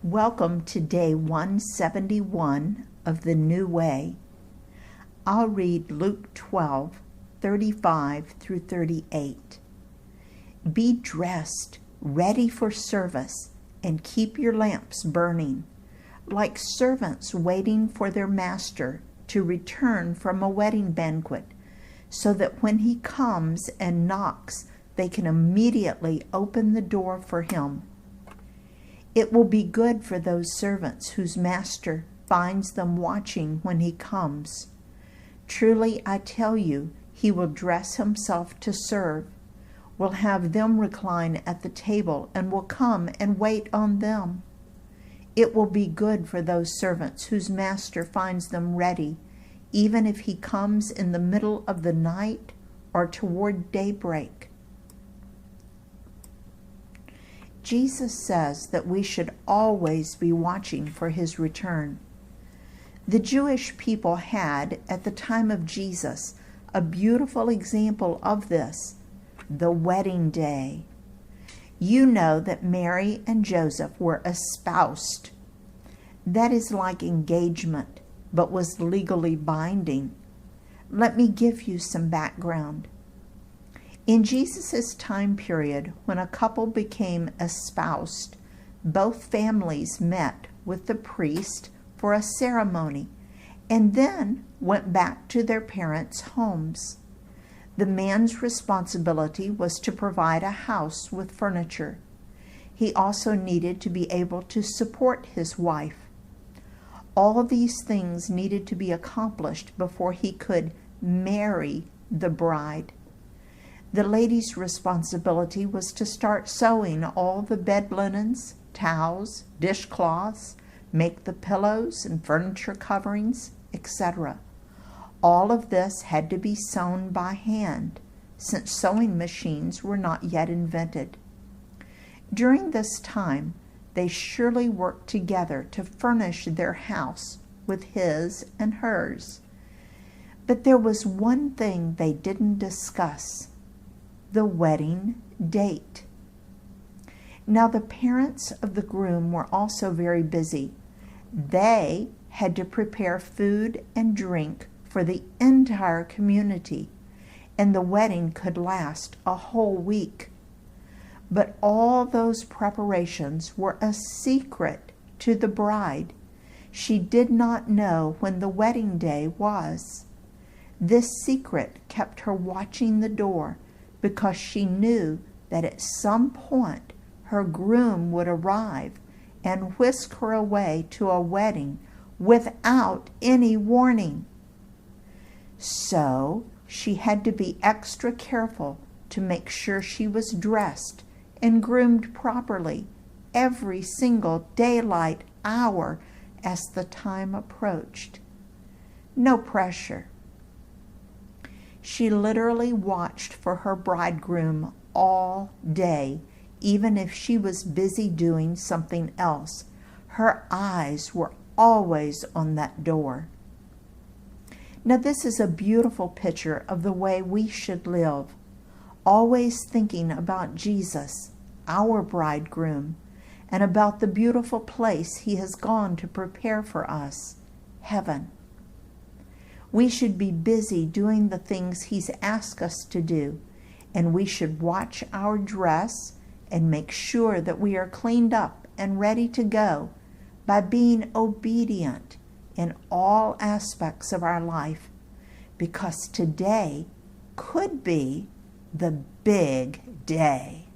Welcome to day 171 of the New Way. I'll read Luke 12:35 through 38. Be dressed, ready for service, and keep your lamps burning, like servants waiting for their master to return from a wedding banquet, so that when he comes and knocks, they can immediately open the door for him. It will be good for those servants whose master finds them watching when he comes. Truly, I tell you, he will dress himself to serve, will have them recline at the table, and will come and wait on them. It will be good for those servants whose master finds them ready, even if he comes in the middle of the night or toward daybreak. Jesus says that we should always be watching for his return. The Jewish people had, at the time of Jesus, a beautiful example of this, the wedding day. You know that Mary and Joseph were espoused. That is like engagement, but was legally binding. Let me give you some background. In Jesus' time period, when a couple became espoused, both families met with the priest for a ceremony and then went back to their parents' homes. The man's responsibility was to provide a house with furniture. He also needed to be able to support his wife. All these things needed to be accomplished before he could marry the bride. The lady's responsibility was to start sewing all the bed linens, towels, dishcloths, make the pillows and furniture coverings, etc. All of this had to be sewn by hand, since sewing machines were not yet invented. During this time, they surely worked together to furnish their house with his and hers. But there was one thing they didn't discuss: the wedding date. Now the parents of the groom were also very busy. They had to prepare food and drink for the entire community, and the wedding could last a whole week. But all those preparations were a secret to the bride. She did not know when the wedding day was. This secret kept her watching the door, because she knew that at some point her groom would arrive and whisk her away to a wedding without any warning. So she had to be extra careful to make sure she was dressed and groomed properly every single daylight hour as the time approached. No pressure. She literally watched for her bridegroom all day, even if she was busy doing something else. Her eyes were always on that door. Now, this is a beautiful picture of the way we should live, always thinking about Jesus, our bridegroom, and about the beautiful place he has gone to prepare for us, heaven. We should be busy doing the things he's asked us to do, and we should watch our dress and make sure that we are cleaned up and ready to go by being obedient in all aspects of our life, because today could be the big day.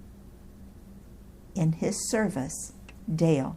In his service, Dale.